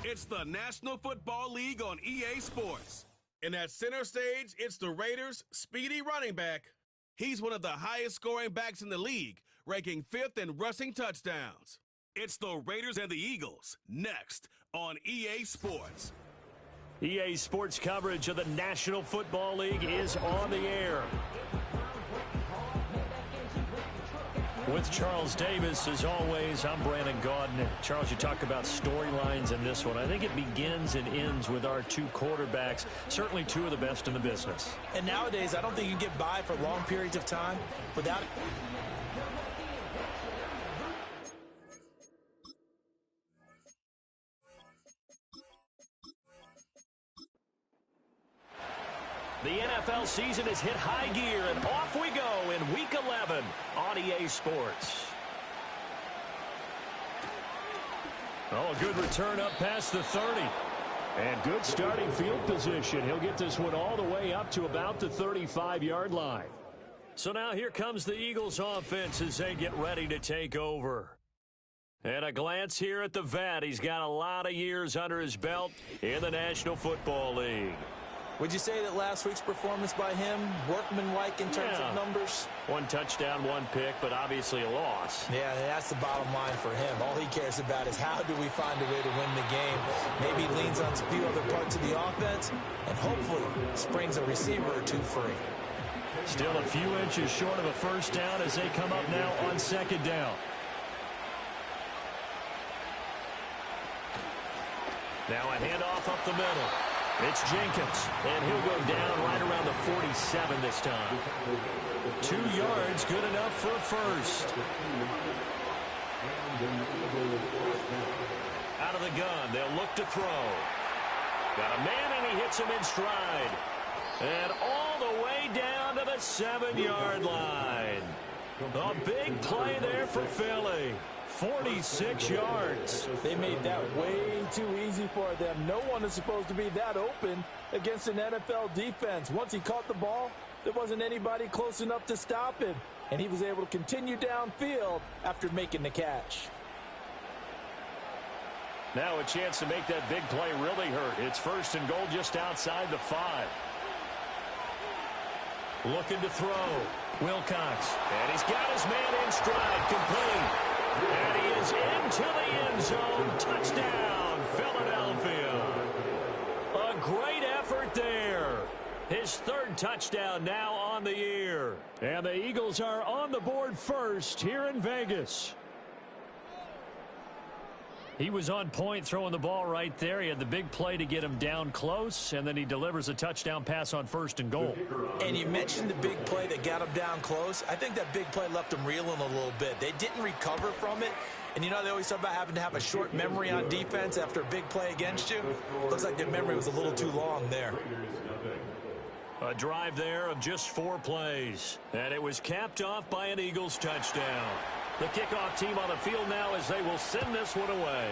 It's the National Football League on EA Sports. And at center stage, it's the Raiders' speedy running back. He's one of the highest scoring backs in the league, ranking 5th in rushing touchdowns. It's the Raiders and the Eagles, next on EA Sports. EA Sports coverage of the National Football League is on the air. With Charles Davis, as always, I'm Brandon Gaudin. Charles, you talk about storylines in this one. I think it begins and ends with our two quarterbacks, certainly two of the best in the business. And nowadays, I don't think you can get by for long periods of time without it. The NFL season has hit high gear, and off we go in Week 11 on EA Sports. Oh, a good return up past the 30. And good starting field position. He'll get this one all the way up to about the 35-yard line. So now here comes the Eagles offense as they get ready to take over. And a glance here at the vet. He's got a lot of years under his belt in the National Football League. Would you say that last week's performance by him, workmanlike in terms of numbers? One touchdown, one pick, but obviously a loss. Yeah, that's the bottom line for him. All he cares about is how do we find a way to win the game. Maybe he leans on a few other parts of the offense and hopefully springs a receiver or two free. Still a few inches short of a first down as they come up now on second down. Now a handoff up the middle. It's Jenkins, and he'll go down right around the 47 this time. 2 yards, good enough for a first. Out of the gun, they'll look to throw. Got a man, and he hits him in stride. And all the way down to the 7-yard line. A big play there for Philly. 46 yards. They made that way too easy for them. No one is supposed to be that open against an NFL defense. Once he caught the ball, there wasn't anybody close enough to stop him. And he was able to continue downfield after making the catch. Now a chance to make that big play really hurt. It's first and goal just outside the 5. Looking to throw. Wilcox. And he's got his man in stride. Complete. And he is into the end zone. Touchdown, Philadelphia. A great effort there. His 3rd touchdown now on the year. And the Eagles are on the board first here in Vegas. He was on point throwing the ball right there. He had the big play to get him down close, and then he delivers a touchdown pass on first and goal. And you mentioned the big play that got him down close. I think that big play left him reeling a little bit. They didn't recover from it. And you know, they always talk about having to have a short memory on defense after a big play against you. Looks like their memory was a little too long there. A drive there of just 4 plays. And it was capped off by an Eagles touchdown. The kickoff team on the field now as they will send this one away.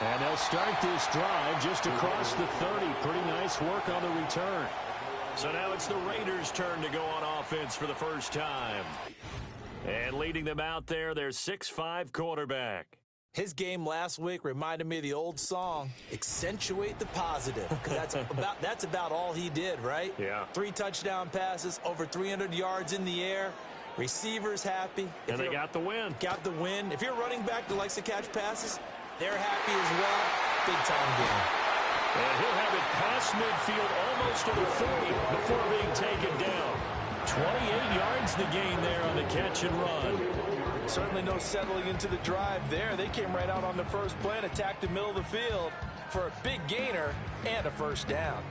And they'll start this drive just across the 30. Pretty nice work on the return. So now it's the Raiders' turn to go on offense for the first time. And leading them out there, their 6'5" quarterback. His game last week reminded me of the old song, Accentuate the Positive. Because that's about all he did, right? Yeah. 3 touchdown passes, over 300 yards in the air. Receivers happy. And they got the win. Got the win. If you're a running back that likes to catch passes, they're happy as well. Big-time game. And he'll have it past midfield almost to the 40 before being taken down. 28 yards the gain there on the catch and run. Certainly no settling into the drive there. They came right out on the first play and attacked the middle of the field for a big gainer and a first down.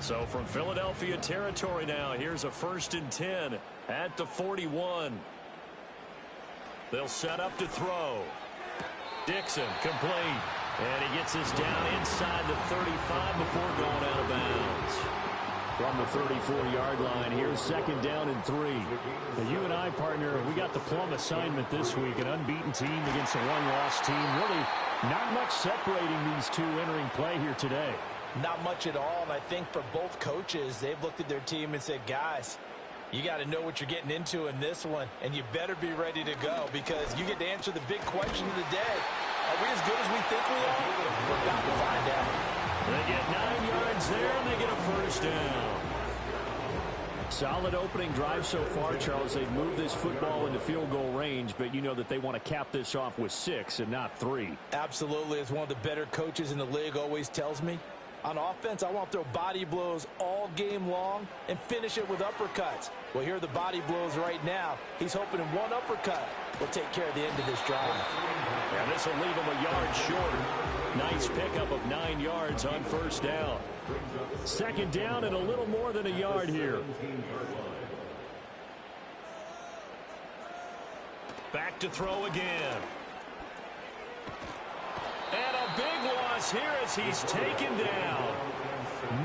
So from Philadelphia territory now, here's a 1st and 10 at the 41. They'll set up to throw. Dixon complete. And he gets this down inside the 35 before going out of bounds. From the 34-yard line, here's 2nd down and 3. The you and I, partner, we got the plum assignment this week, an unbeaten team against a one-loss team. Really not much separating these two entering play here today. Not much at all, and I think for both coaches, they've looked at their team and said, guys, you got to know what you're getting into in this one, and you better be ready to go because you get to answer the big question of the day. Are we as good as we think we are? We're about to find out. They get 9 yards there, and they get a first down. Solid opening drive so far, Charles. They've moved this football into field goal range, but you know that they want to cap this off with 6 and not 3. Absolutely. As one of the better coaches in the league always tells me, on offense, I want to throw body blows all game long and finish it with uppercuts. Well, here are the body blows right now. He's hoping in one uppercut will take care of the end of this drive. And this will leave him a yard short. Nice pickup of 9 yards on first down. Second down and a little more than a yard here. Back to throw again. And a big loss here as he's taken down.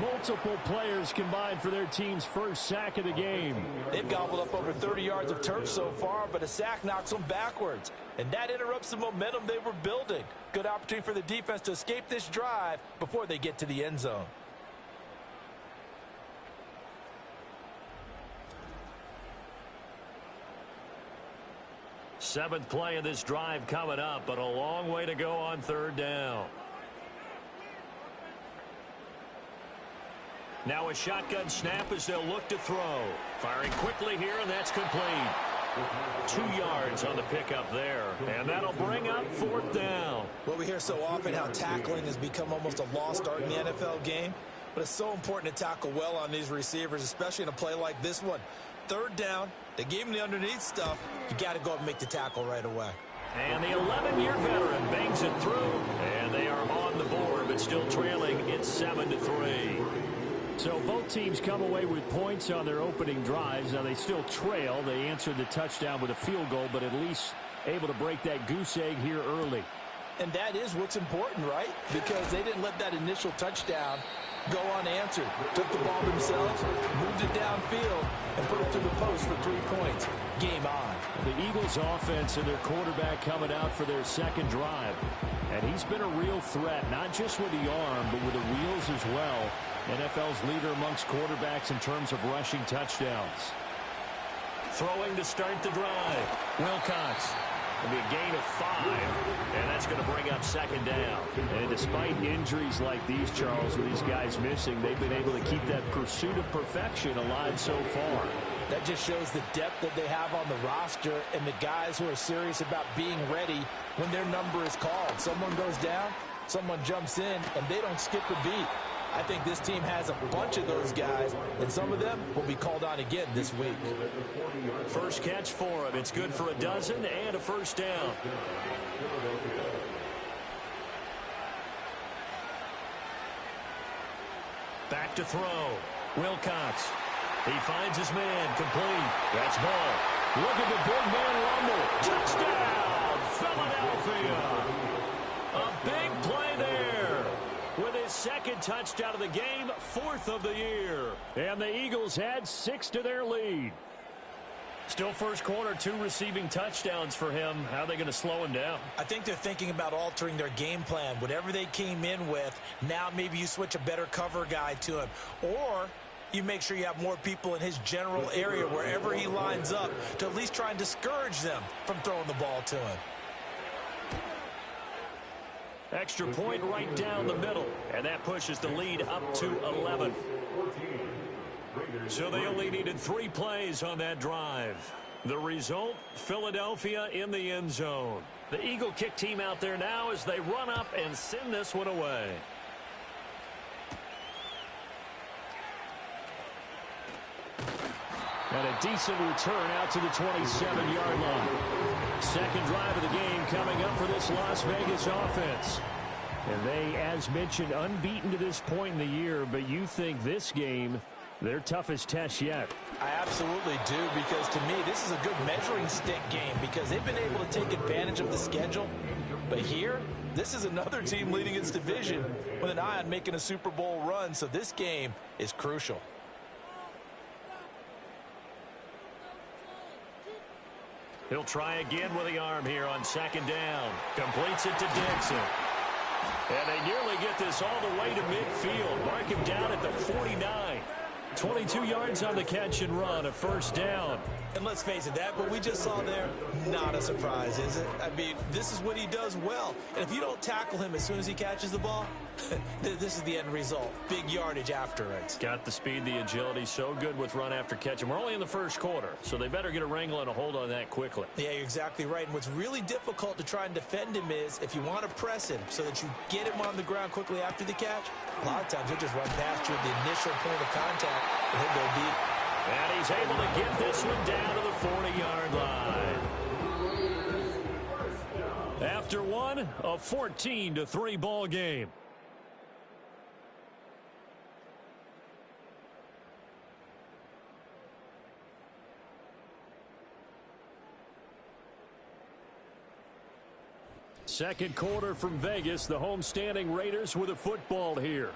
Multiple players combined for their team's first sack of the game. They've gobbled up over 30 yards of turf so far, but a sack knocks them backwards. And that interrupts the momentum they were building. Good opportunity for the defense to escape this drive before they get to the end zone. Seventh play of this drive coming up, but a long way to go on third down. Now a shotgun snap as they'll look to throw. Firing quickly here, and that's complete. 2 yards on the pickup there, and that'll bring up fourth down. Well, we hear so often how tackling has become almost a lost art in the NFL game, but it's so important to tackle well on these receivers, especially in a play like this one. Third down, they gave him the underneath stuff. You got to go up and make the tackle right away. And the 11-year veteran bangs it through, and they are on the board, but still trailing. It's 7-3. So both teams come away with points on their opening drives. Now they still trail. They answered the touchdown with a field goal, but at least able to break that goose egg here early. And that is what's important, right? Because they didn't let that initial touchdown go unanswered. Took the ball themselves, moved it downfield, and put it through the post for 3 points. Game on. The Eagles offense and their quarterback coming out for their second drive. And he's been a real threat, not just with the arm, but with the wheels as well. NFL's leader amongst quarterbacks in terms of rushing touchdowns. Throwing to start the drive. Wilcox. It'll be a gain of 5, and that's going to bring up second down. And despite injuries like these, Charles, with these guys missing, they've been able to keep that pursuit of perfection alive so far. That just shows the depth that they have on the roster and the guys who are serious about being ready when their number is called. Someone goes down, someone jumps in, and they don't skip a beat. I think this team has a bunch of those guys, and some of them will be called on again this week. First catch for him. It's good for a dozen and a first down. Back to throw. Wilcox. He finds his man. Complete. That's ball. Look at the big man rumble. Touchdown, Philadelphia. A big play there. With his second touchdown of the game, 4th of the year. And the Eagles had 6 to their lead. Still first quarter, 2 receiving touchdowns for him. How are they going to slow him down? I think they're thinking about altering their game plan. Whatever they came in with, now maybe you switch a better cover guy to him. Or you make sure you have more people in his general area wherever he lines up to at least try and discourage them from throwing the ball to him. Extra point right down the middle, and that pushes the lead up to 11. So they only needed 3 plays on that drive. The result, Philadelphia in the end zone. The Eagle kick team out there now as they run up and send this one away. And a decent return out to the 27-yard line. Second drive of the game coming up for this Las Vegas offense. And they, as mentioned, unbeaten to this point in the year, but you think this game, their toughest test yet. I absolutely do, because to me, this is a good measuring stick game because they've been able to take advantage of the schedule. But here, this is another team leading its division with an eye on making a Super Bowl run, so this game is crucial. He'll try again with the arm here on second down. Completes it to Dixon. And they nearly get this all the way to midfield. Mark him down at the 49. 22 yards on the catch and run, a first down. And let's face it, that what we just saw there, not a surprise, is it? I mean, this is what he does well. And if you don't tackle him as soon as he catches the ball, this is the end result. Big yardage after it. Got the speed, the agility, so good with run after catch. And we're only in the first quarter, so they better get a wrangle and a hold on that quickly. Yeah, you're exactly right. And what's really difficult to try and defend him is if you want to press him so that you get him on the ground quickly after the catch, a lot of times he'll just run past you at the initial point of contact and he'll go deep. And he's able to get this one down to the 40-yard line. After one, a 14-3 ball game. Second quarter from Vegas. The homestanding Raiders with a football here,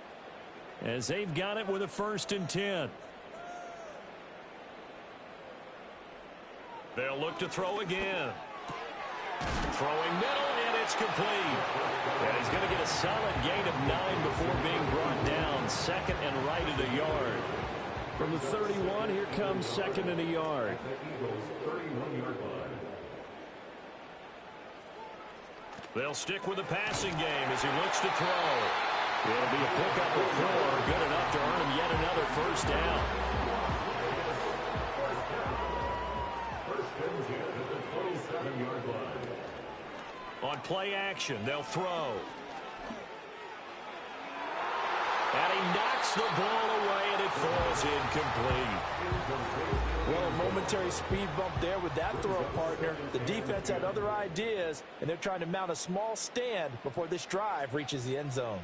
as they've got it with a 1st and 10. They'll look to throw again. Throwing middle, and it's complete. And he's going to get a solid gain of 9 before being brought down. 2nd and right at a yard. From the 31, here comes 2nd and a yard. They'll stick with the passing game as he looks to throw. It'll be a pickup of 4, good enough to earn him yet another first down. On play action, they'll throw. And he knocks the ball away, and it falls incomplete. Well, a momentary speed bump there with that throw, partner. The defense had other ideas, and they're trying to mount a small stand before this drive reaches the end zone.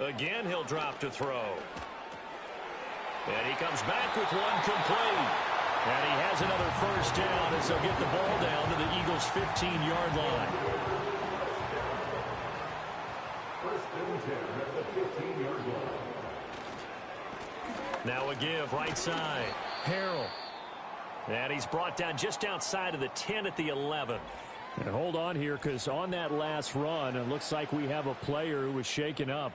Again, he'll drop to throw. And he comes back with one complete. And he has another first down as they'll get the ball down to the Eagles' 15-yard line. Now a give right side. Harrell. And he's brought down just outside of the 10 at the 11. And hold on here, because on that last run, it looks like we have a player who was shaken up.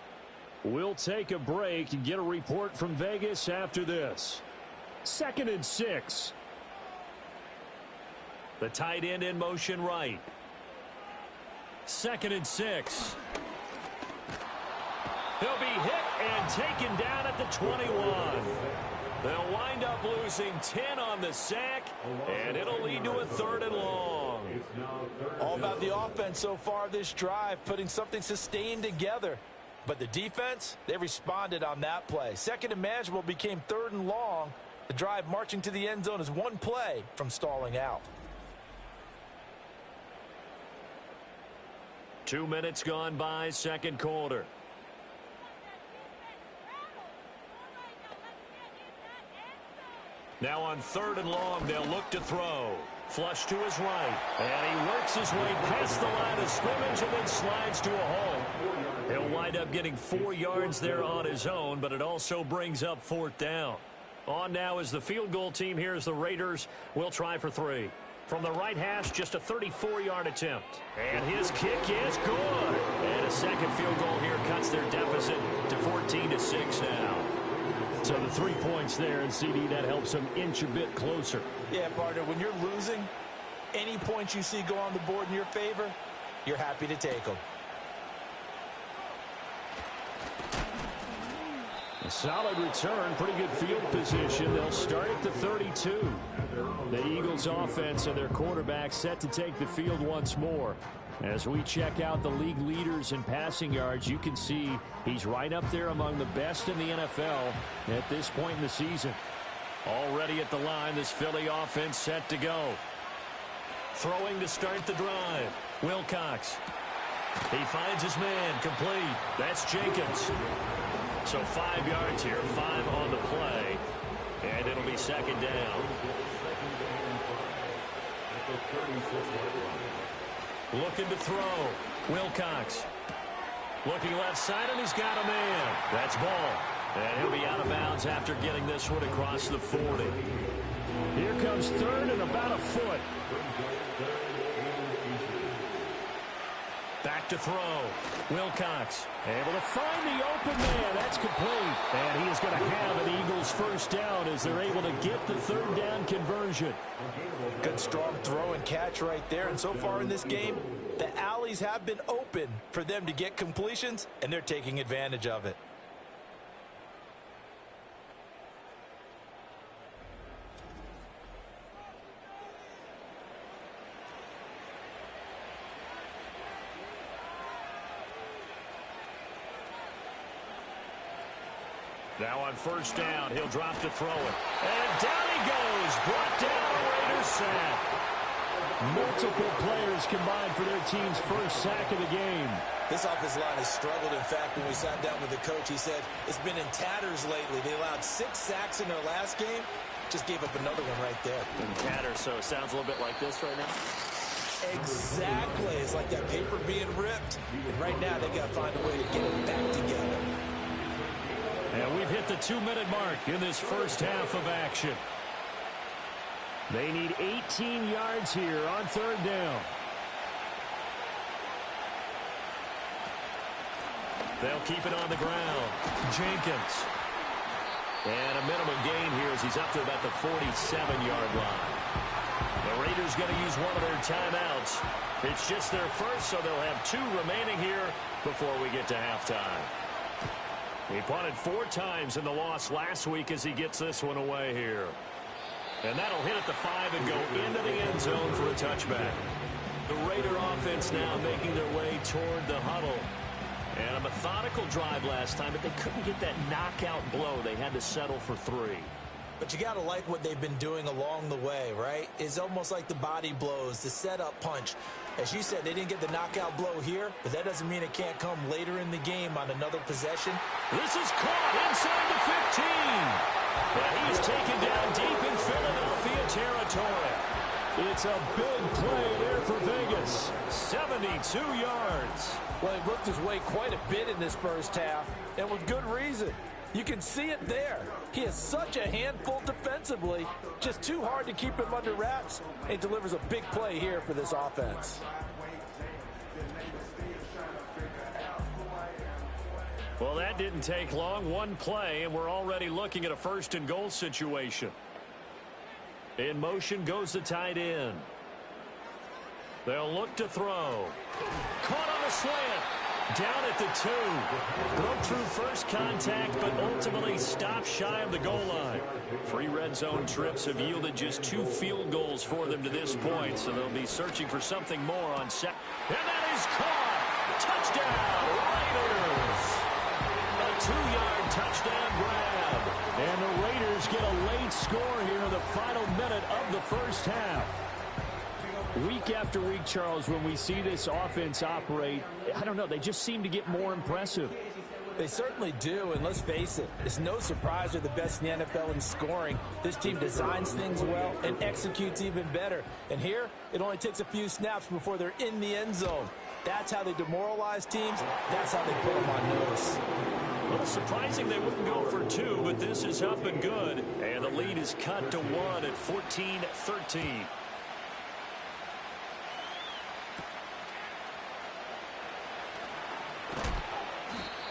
We'll take a break and get a report from Vegas after this. 2nd and 6. The tight end in motion right. 2nd and 6. He'll be hit and taken down at the 21. They'll wind up losing 10 on the sack, and it'll lead to a 3rd and long. All about the offense so far this drive, putting something sustained together. But the defense, they responded on that play. 2nd and manageable became 3rd and long. The drive marching to the end zone is one play from stalling out. 2 minutes gone by, second quarter. Now on 3rd and long, they'll look to throw. Flush to his right. And he works his way past the line of scrimmage and then slides to a hole. He'll wind up getting 4 yards there on his own, but it also brings up 4th down. On now is the field goal team. Here's the Raiders. We'll try for 3. From the right hash, just a 34-yard attempt. And his kick is good. And a second field goal here cuts their deficit to 14-6 now. So the 3 points there, and CD, that helps them inch a bit closer. Yeah, partner, when you're losing, any points you see go on the board in your favor, you're happy to take them. A solid return, pretty good field position. They'll start at the 32. The Eagles offense and their quarterback set to take the field once more. As we check out the league leaders in passing yards, you can see he's right up there among the best in the NFL at this point in the season. Already at the line, this Philly offense set to go. Throwing to start the drive. Wilcox. He finds his man, complete. That's Jenkins. So 5 yards here, 5 on the play, and it'll be 2nd down. Looking to throw. Wilcox. Looking left side, and he's got a man. That's ball. And he'll be out of bounds after getting this one across the 40. Here comes 3rd and about a foot. Back back to throw. Wilcox. Able to find the open man. That's complete. And he is going to have an Eagles first down as they're able to get the third down conversion. Good strong throw and catch right there. And so far in this game, the alleys have been open for them to get completions, and they're taking advantage of it. Now on first down, he'll drop to throw it. And down he goes. Brought down, Raiders sack. Multiple players combined for their team's first sack of the game. This offensive line has struggled. In fact, when we sat down with the coach, he said it's been in tatters lately. They allowed 6 sacks in their last game. Just gave up another one right there. In tatters, so it sounds a little bit like this right now. Exactly. It's like that paper being ripped. And right now, they've got to find a way to get it back together. And we've hit the 2-minute mark in this first half of action. They need 18 yards here on third down. They'll keep it on the ground. Jenkins. And a minimum gain here as he's up to about the 47-yard line. The Raiders going to use one of their timeouts. It's just their first, so they'll have 2 remaining here before we get to halftime. He punted 4 times in the loss last week as he gets this one away here. And that'll hit at the 5 and go into the end zone for a touchback. The Raider offense now making their way toward the huddle. And a methodical drive last time, but they couldn't get that knockout blow. They had to settle for 3. But you got to like what they've been doing along the way, right? It's almost like the body blows, the setup punch. As you said, they didn't get the knockout blow here, but that doesn't mean it can't come later in the game on another possession. This is caught inside the 15. But he's taken down deep in Philadelphia territory. It's a big play there for Vegas. 72 yards. Well, he worked his way quite a bit in this first half, and with good reason. You can see it there. He is such a handful defensively. Just too hard to keep him under wraps. He delivers a big play here for this offense. Well, that didn't take long. One play, and we're already looking at a first and goal situation. In motion goes the tight end. They'll look to throw. Caught on a slant. Down at the 2. Broke through first contact, but ultimately stopped shy of the goal line. 3 red zone trips have yielded just 2 field goals for them to this point, so they'll be searching for something more on set. And that is caught. Touchdown, Raiders. A 2-yard touchdown grab. And the Raiders get a late score here in the final minute of the first half. Week after week, Charles, when we see this offense operate, I don't know, they just seem to get more impressive. They certainly do, and let's face it, it's no surprise they're the best in the NFL in scoring. This team designs things well and executes even better. And here, it only takes a few snaps before they're in the end zone. That's how they demoralize teams. That's how they put them on notice. Well, it's surprising they wouldn't go for 2, but this is up and good. And the lead is cut to 1 at 14-13.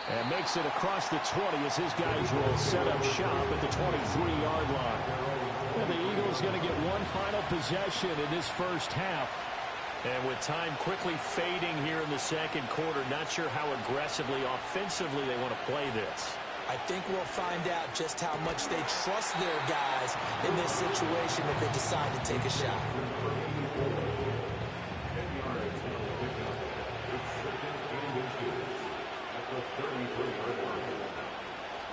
And makes it across the 20 as his guys will set up shop at the 23-yard line. And the Eagles going to get one final possession in this first half. And with time quickly fading here in the second quarter, not sure how aggressively, offensively they want to play this. I think we'll find out just how much they trust their guys in this situation if they decide to take a shot.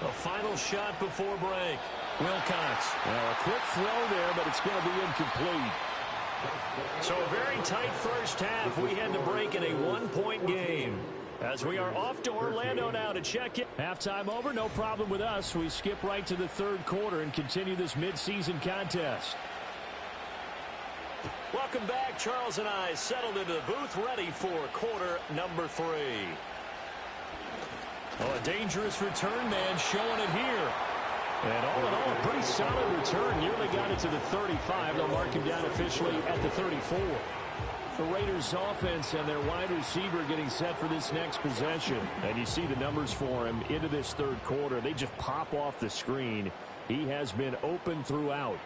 A final shot before break. Wilcox. Well, a quick throw there, but it's going to be incomplete. So a very tight first half. We had to break in a 1-point game. As we are off to Orlando now to check it. Halftime over, no problem with us. We skip right to the third quarter and continue this midseason contest. Welcome back. Charles and I settled into the booth ready for quarter number 3. Oh, a dangerous return man showing it here. And all in all, a pretty solid return. Nearly got it to the 35. They'll mark him down officially at the 34. The Raiders offense and their wide receiver getting set for this next possession. And you see the numbers for him into this third quarter. They just pop off the screen. He has been open throughout.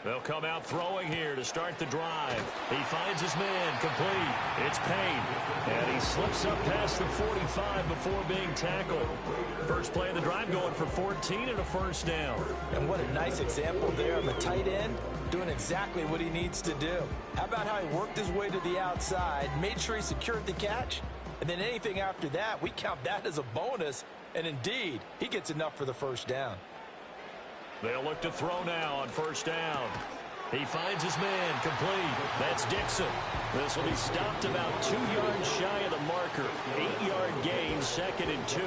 They'll come out throwing here to start the drive. He finds his man complete. It's Payne. And he slips up past the 45 before being tackled. First play of the drive going for 14 and a first down. And what a nice example there of a tight end doing exactly what he needs to do. How about how he worked his way to the outside, made sure he secured the catch, and then anything after that, we count that as a bonus. And indeed, he gets enough for the first down. They'll look to throw now on first down. He finds his man complete. That's Dixon. This will be stopped about 2 yards shy of the marker. 8-yard gain, 2nd and 2.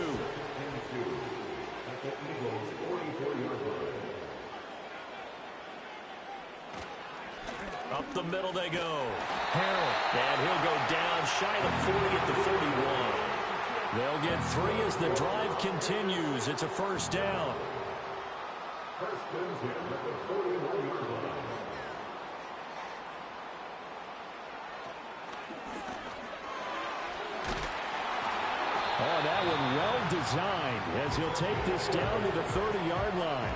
Up the middle they go. Harrell. And he'll go down shy of the 40 at the 41. They'll get 3 as the drive continues. It's a first down. Oh, that one well designed as he'll take this down to the 30-yard line.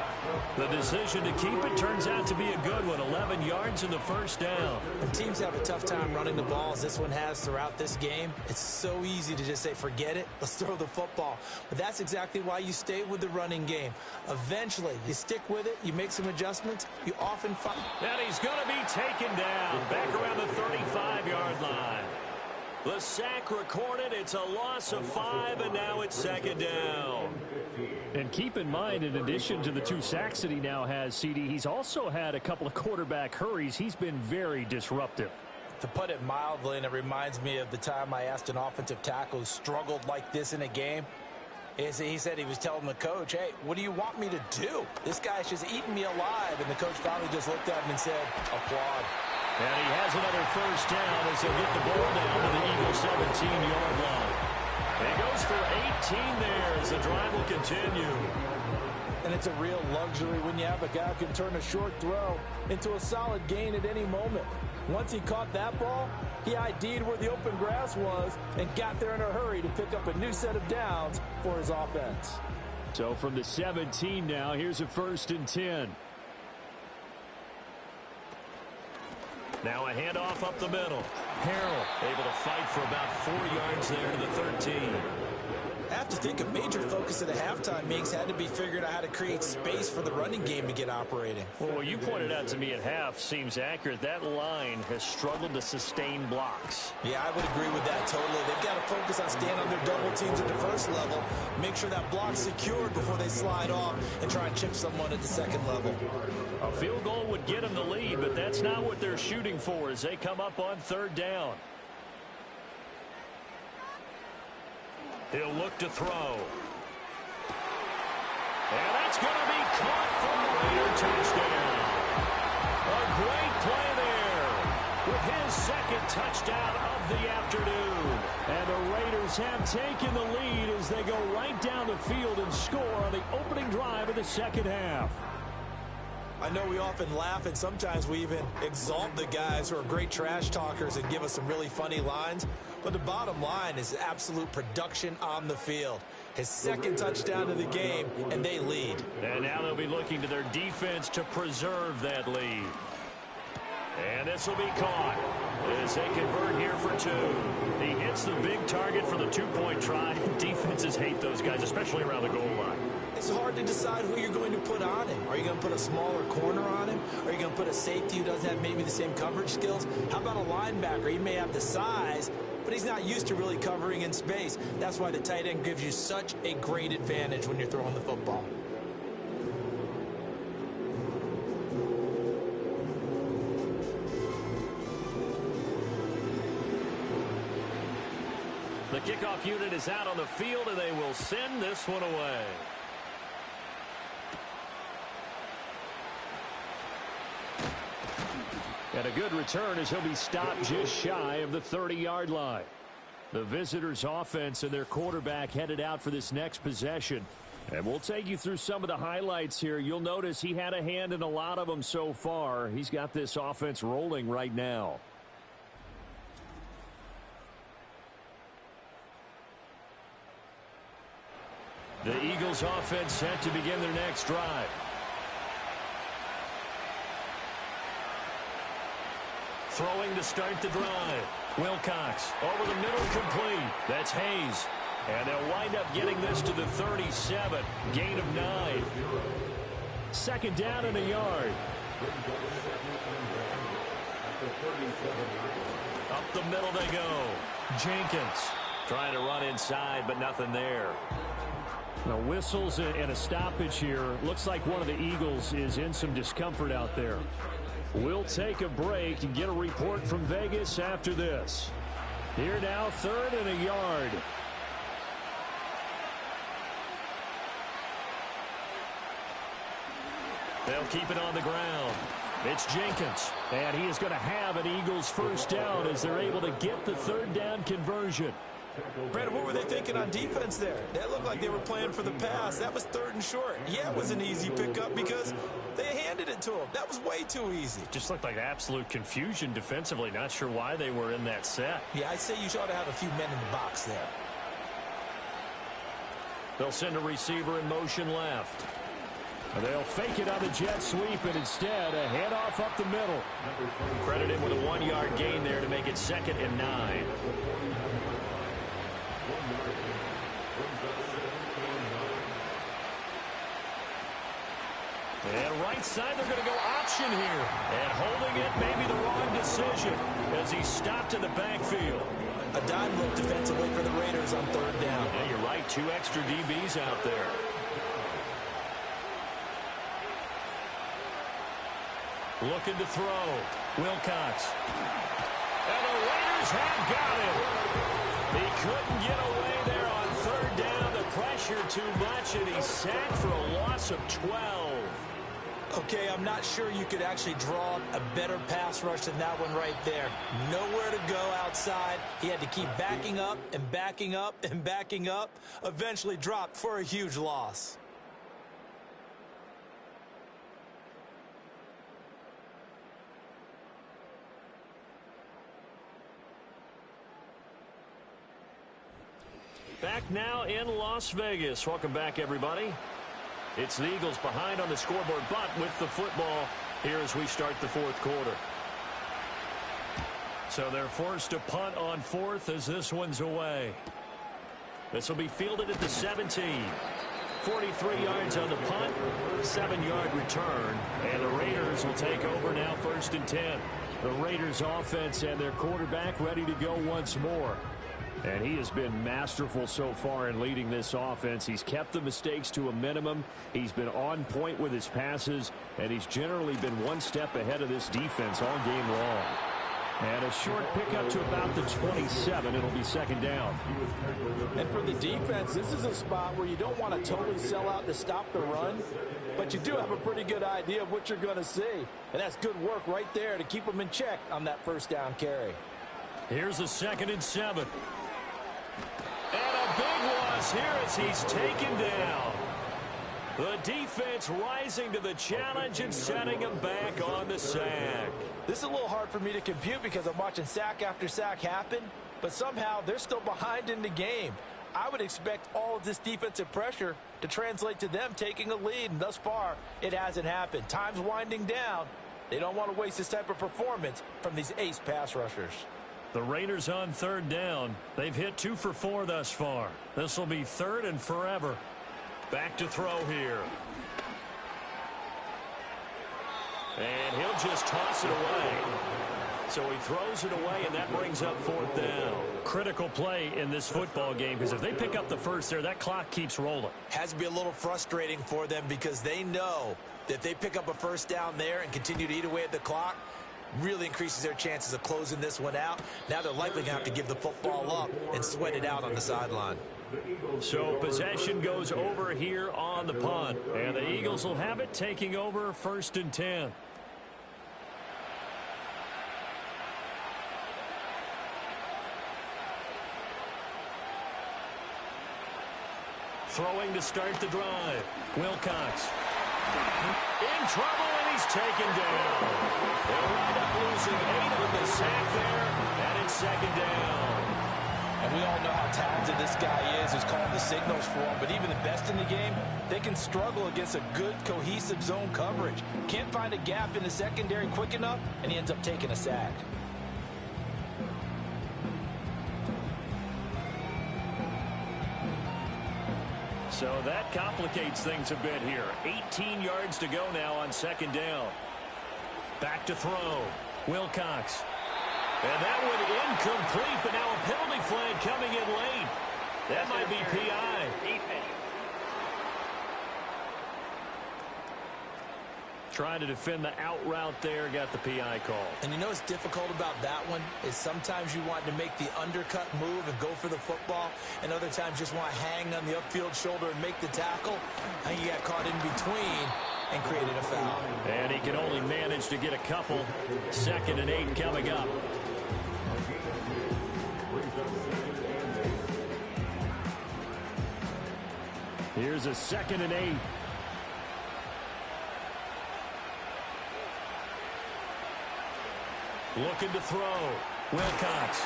The decision to keep it turns out to be a good one. 11 yards in the first down. When teams have a tough time running the ball, as this one has throughout this game, it's so easy to just say, forget it, let's throw the football. But that's exactly why you stay with the running game. Eventually, you stick with it, you make some adjustments, you often find... And he's going to be taken down back around the 35-yard line. The sack recorded. It's a loss of 5, and now it's 2nd down. And keep in mind, in addition to the 2 sacks that he now has, CD, he's also had a couple of quarterback hurries. He's been very disruptive. To put it mildly, and it reminds me of the time I asked an offensive tackle who struggled like this in a game. He said he was telling the coach, hey, what do you want me to do? This guy's just eating me alive. And the coach finally just looked at him and said, applaud. And he has another first down as he'll get the ball down to the Eagles' 17-yard line. And he goes for 18 there as the drive will continue. And it's a real luxury when you have a guy who can turn a short throw into a solid gain at any moment. Once he caught that ball, he ID'd where the open grass was and got there in a hurry to pick up a new set of downs for his offense. So from the 17 now, here's a 1st and 10. Now a handoff up the middle. Harrell able to fight for about 4 yards there to the 13. I have to think a major focus of the halftime meetings had to be figuring out how to create space for the running game to get operating. Well, what you pointed out to me at half seems accurate. That line has struggled to sustain blocks. Yeah, I would agree with that totally. They've got to focus on staying on their double teams at the first level, make sure that block's secured before they slide off and try and chip someone at the second level. A field goal would get them the lead, but that's not what they're shooting for as they come up on 3rd down. He'll look to throw. And that's going to be caught for a Raider touchdown. A great play there with his 2nd touchdown of the afternoon. And the Raiders have taken the lead as they go right down the field and score on the opening drive of the 2nd half. I know we often laugh and sometimes we even exalt the guys who are great trash talkers and give us some really funny lines. But the bottom line is absolute production on the field. His 2nd touchdown of the game, and they lead. And now they'll be looking to their defense to preserve that lead. And this will be caught as they convert here for 2. He hits the big target for the 2-point try. Defenses hate those guys, especially around the goal line. It's hard to decide who you're going to put on him. Are you going to put a smaller corner on him? Are you going to put a safety who doesn't have maybe the same coverage skills? How about a linebacker? He may have the size, but he's not used to really covering in space. That's why the tight end gives you such a great advantage when you're throwing the football. The kickoff unit is out on the field, and they will send this one away. And a good return as he'll be stopped just shy of the 30-yard line. The visitors' offense and their quarterback headed out for this next possession. And we'll take you through some of the highlights here. You'll notice he had a hand in a lot of them so far. He's got this offense rolling right now. The Eagles offense set to begin their next drive. Throwing to start the drive. Wilcox over the middle, complete. That's Hayes. And they'll wind up getting this to the 37. Gain of 9. Second down and a yard. Up the middle they go. Jenkins trying to run inside, but nothing there. Now whistles and a stoppage here. Looks like one of the Eagles is in some discomfort out there. We'll take a break and get a report from Vegas after this. Here now, 3rd and a yard. They'll keep it on the ground. It's Jenkins. And he is going to have an Eagles first down as they're able to get the 3rd down conversion. Brandon, what were they thinking on defense there? That looked like they were playing for the pass. That was 3rd and short. Yeah, it was an easy pickup because they handed it to him. That was way too easy. Just looked like absolute confusion defensively. Not sure why they were in that set. Yeah, I'd say you ought to have a few men in the box there. They'll send a receiver in motion left. They'll fake it on the jet sweep, and instead a handoff up the middle. Credit him with a 1-yard gain there to make it 2nd and 9. And right side, they're going to go option here. And holding it may be the wrong decision as he's stopped in the backfield. A dime look defensively for the Raiders on 3rd down. Yeah, you're right. 2 extra DBs out there. Looking to throw. Wilcox. And the Raiders have got him. He couldn't get away there on 3rd down. The pressure too much, and he's sacked for a loss of 12. Okay, I'm not sure you could actually draw a better pass rush than that one right there. Nowhere to go outside. He had to keep backing up and backing up and backing up. Eventually dropped for a huge loss. Back now in Las Vegas. Welcome back, everybody. It's the Eagles behind on the scoreboard, but with the football here as we start the 4th quarter. So they're forced to punt on 4th as this one's away. This will be fielded at the 17. 43 yards on the punt, 7-yard return, and the Raiders will take over now 1st and 10. The Raiders offense and their quarterback ready to go once more. And he has been masterful so far in leading this offense. He's kept the mistakes to a minimum. He's been on point with his passes, and he's generally been one step ahead of this defense all game long. And a short pickup to about the 27. It'll be 2nd down. And for the defense, this is a spot where you don't want to totally sell out to stop the run, but you do have a pretty good idea of what you're going to see. And that's good work right there to keep them in check on that 1st down carry. Here's a 2nd and 7. And a big loss here as he's taken down. The defense rising to the challenge and setting him back on the sack. This is a little hard for me to compute because I'm watching sack after sack happen, but somehow they're still behind in the game. I would expect all of this defensive pressure to translate to them taking a lead, and thus far, it hasn't happened. Time's winding down. They don't want to waste this type of performance from these ace pass rushers. The Raiders on 3rd down. They've hit 2 for 4 thus far. This will be 3rd and forever. Back to throw here. And he'll just toss it away. So he throws it away, and that brings up 4th down. Critical play in this football game, because if they pick up the first there, that clock keeps rolling. Has to be a little frustrating for them because they know that if they pick up a 1st down there and continue to eat away at the clock, really increases their chances of closing this one out. Now they're likely going to have to give the football up and sweat it out on the sideline. So possession goes over here on the punt. And the Eagles will have it, taking over 1st and 10. Throwing to start the drive. Wilcox. In trouble, and he's taken down. They'll wind up losing 8 on the sack there, and it's 2nd down. And we all know how talented this guy is who's calling the signals for him. But even the best in the game, they can struggle against a good, cohesive zone coverage. Can't find a gap in the secondary quick enough, and he ends up taking a sack. So that complicates things a bit here. 18 yards to go now on second down. Back to throw. Wilcox. And that one incomplete, but now a penalty flag coming in late. That might be PI. Trying to defend the out route there, got the PI call. And you know what's difficult about that one is sometimes you want to make the undercut move and go for the football, and other times just want to hang on the upfield shoulder and make the tackle. I think he got caught in between and created a foul. And he can only manage to get a couple. 2nd and 8 coming up. Here's a 2nd and 8. Looking to throw. Wilcox.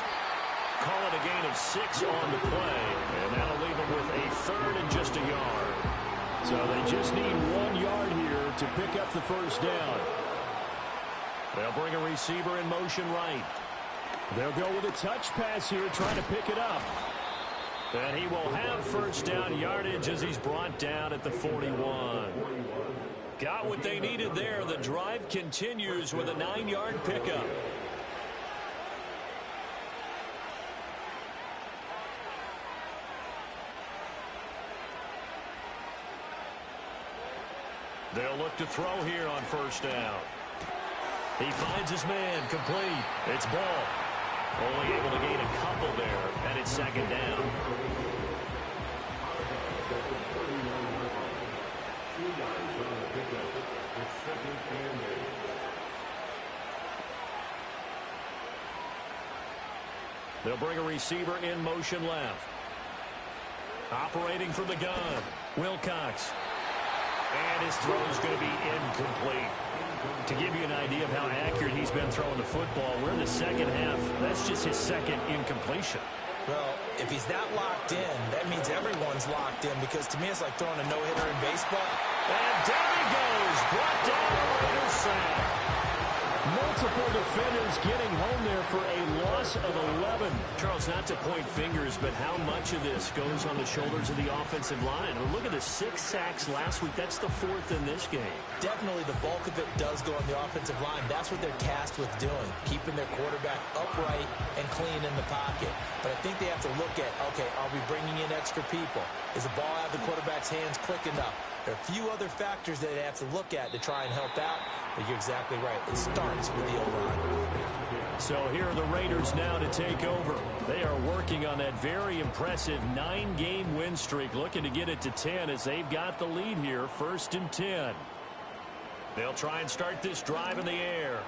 Call it a gain of 6 on the play. And that'll leave him with a 3rd and just a yard. So they just need 1 yard here to pick up the first down. They'll bring a receiver in motion right. They'll go with a touch pass here, trying to pick it up. And he will have first down yardage as he's brought down at the 41. Got what they needed there. The drive continues with a 9-yard pickup. They'll look to throw here on first down. He finds his man, complete. It's Ball. Only able to gain a couple there, and it's 2nd down. They'll bring a receiver in motion left. Operating from the gun, Wilcox. And his throw is going to be incomplete. To give you an idea of how accurate he's been throwing the football, we're in the second half. That's just his 2nd incompletion. Well, if he's that locked in, that means everyone's locked in, because to me it's like throwing a no-hitter in baseball. And down he goes. Brought down a Raiders sack. Multiple defenders getting home there for a loss of 11. Charles, not to point fingers, but how much of this goes on the shoulders of the offensive line? I mean, look at the 6 sacks last week. That's the 4th in this game. Definitely the bulk of it does go on the offensive line. That's what they're tasked with doing, keeping their quarterback upright and clean in the pocket. But I think they have to look at, okay, are we bringing in extra people? Is the ball out of the quarterback's hands quick enough? There are a few other factors that they have to look at to try and help out. But you're exactly right. It starts with the O-line. So here are the Raiders now to take over. They are working on that very impressive 9-game win streak, looking to get it to 10 as they've got the lead here, 1st and 10. They'll try and start this drive in the air.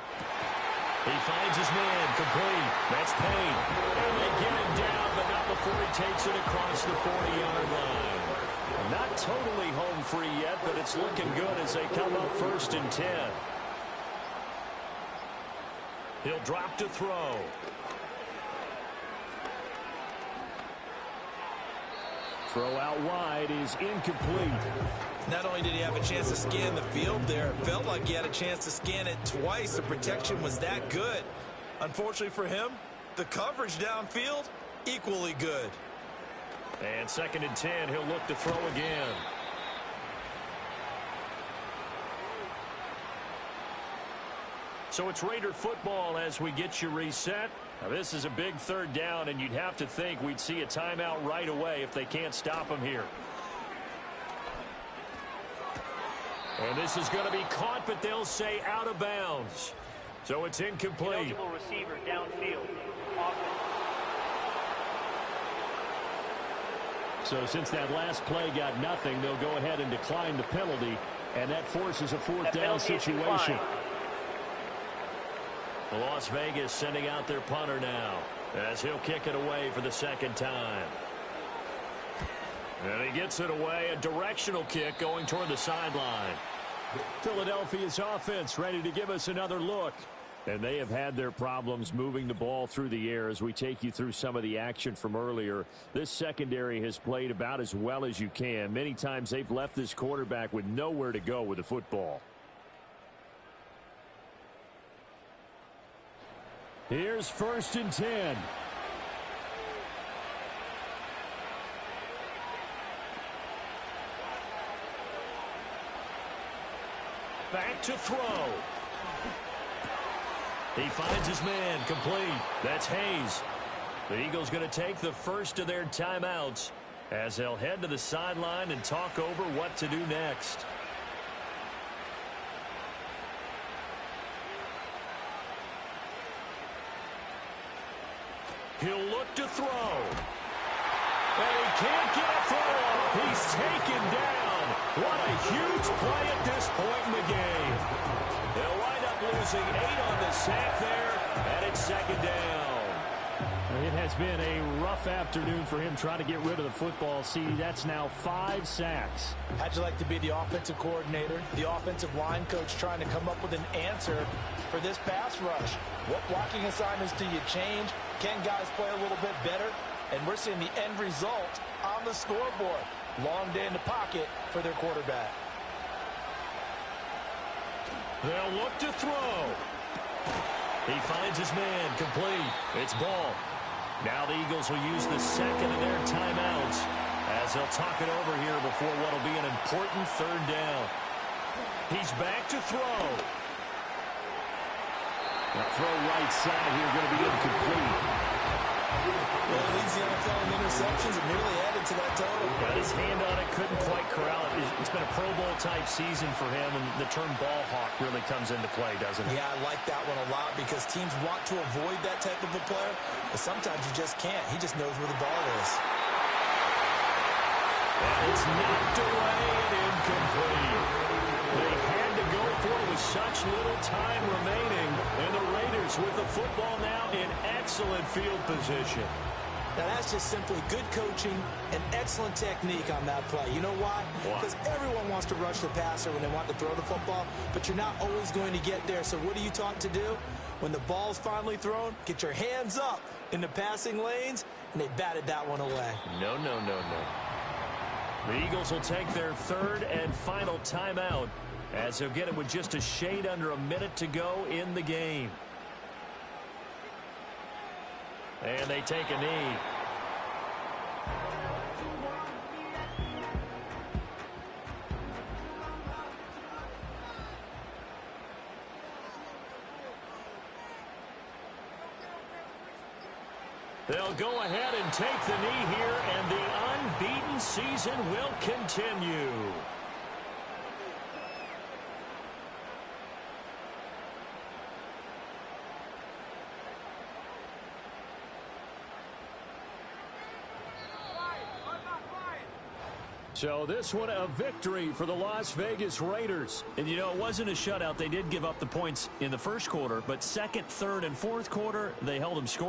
He finds his man, complete. That's Payne. And they get him down, but not before he takes it across the 40-yard line. Not totally home free yet, but it's looking good as they come up 1st and 10. He'll drop to throw. Throw out wide is incomplete. Not only did he have a chance to scan the field there, it felt like he had a chance to scan it twice. The protection was that good. Unfortunately for him, the coverage downfield, equally good. And 2nd and 10, he'll look to throw again. So it's Raider football as we get you reset. Now this is a big 3rd down, and you'd have to think we'd see a timeout right away if they can't stop him here. And this is going to be caught, but they'll say out of bounds. So it's incomplete. Ineligible receiver downfield. So since that last play got nothing, they'll go ahead and decline the penalty, and that forces a 4th down situation. Las Vegas sending out their punter now as he'll kick it away for the 2nd time. And he gets it away, a directional kick going toward the sideline. Philadelphia's offense ready to give us another look. And they have had their problems moving the ball through the air as we take you through some of the action from earlier. This secondary has played about as well as you can. Many times they've left this quarterback with nowhere to go with the football. Here's 1st and 10. Back to throw. He finds his man, complete. That's Hayes. The Eagles going to take the first of their timeouts as they'll head to the sideline and talk over what to do next. He'll look to throw. And he can't get a throw off. He's taken down. What a huge play at this point in the game. They'll wind up losing 8 on the sack there, and it's 2nd down. It has been a rough afternoon for him trying to get rid of the football. See, that's now 5 sacks. How'd you like to be the offensive coordinator, the offensive line coach trying to come up with an answer for this pass rush? What blocking assignments do you change? Can guys play a little bit better? And we're seeing the end result on the scoreboard. Long day in the pocket for their quarterback. They'll look to throw. He finds his man, complete. It's ball. Now the Eagles will use the second of their timeouts as they'll talk it over here before what will be an important 3rd down. He's back to throw. The throw right side here going to be incomplete. Well, he leads the NFL in interceptions and nearly added to that total. Got his hand on it, couldn't quite corral it. It's been a Pro Bowl-type season for him, and the term ball hawk really comes into play, doesn't it? Yeah, I like that one a lot because teams want to avoid that type of a player, but sometimes you just can't. He just knows where the ball is. And it's knocked away and incomplete. They had to go for it with such little time remaining, and the Raiders with the football now in excellent field position. Now, that's just simply good coaching and excellent technique on that play. You know why? Because everyone wants to rush the passer when they want to throw the football, but you're not always going to get there. So what are you taught to do? When the ball's finally thrown, get your hands up in the passing lanes, and they batted that one away. No. The Eagles will take their 3rd and final timeout as they'll get it with just a shade under a minute to go in the game. And they take a knee. They'll go ahead and take the knee here, and the unbeaten season will continue. So this one a victory for the Las Vegas Raiders. And, you know, it wasn't a shutout. They did give up the points in the first quarter, but second, third, and fourth quarter, they held them scoreless.